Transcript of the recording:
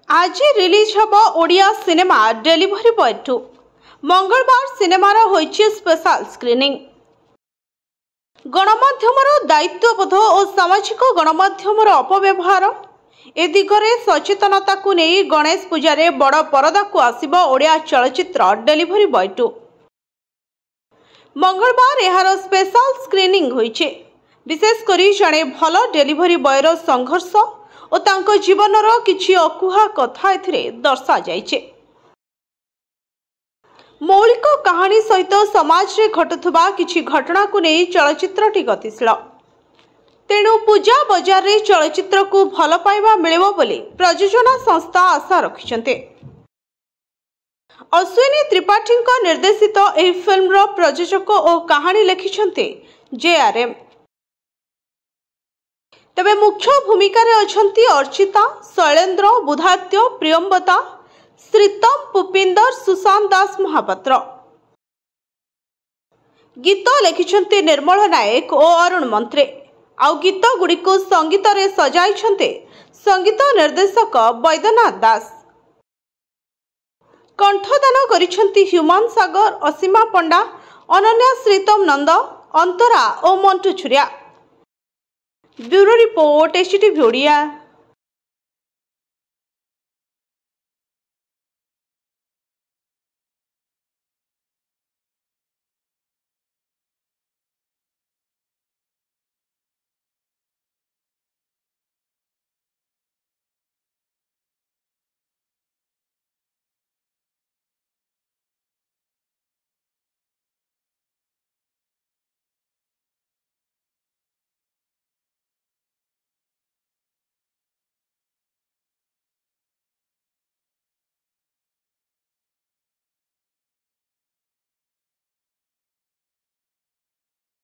आज release hub Odia cinema delivery boy 2। मंगलवार सिनेमार होइछि special screening. गणमाध्यमर दायित्वबोध और सामाजिक गणमाध्यमर अपव्यवहार ए दिगरे सचेतनता को नहीं गणेश पूजा बड़ परदा को आसिबो ओडिया चलचित्र डेलीवरी बॉय 2। मंगलवार यार स्पेशल स्क्रीनिंग होइछि। विशेषकर जड़े भल डेलीवरी बॉयर संघर्ष और तांको जीवनर किछि अकुहा कथा एथिरे दर्शा जाइछे। मौलिक कहानी सहित समाज रे घटुथबा किछि घटना को नहीं चलचित्रटी गतिशील। तेणु पूजा बजार रे चलचित्र को भल पाइबा मिलिबो बोली प्रयोजना संस्था आशा रखिछन्ते। अश्विनी त्रिपाठी निर्देशित एही फिल्म रो प्रयोजक और कहानी लिखिछन्ते JRM। तेबे मुख्य भूमिका रे अछंती अर्चिता, शैलेंद्र, बुधात्य, प्रियंवदा, श्रीतम, पुपिंदर, सुशांत दास महापात्र। गीत लिखिछन्ते निर्मल नायक और अरुण मंत्रे। आउ गीत गुडी को संगीत रे सजाइछन्ते संगीत निर्देशक वैद्यनाथ दास। कंठदान करिछन्ती ह्यूमान सागर, असीमा पंडा, अनन्या, श्रीतम नंद, अंतरा और Mantu Chhuria. Bureau report SCTV Odia.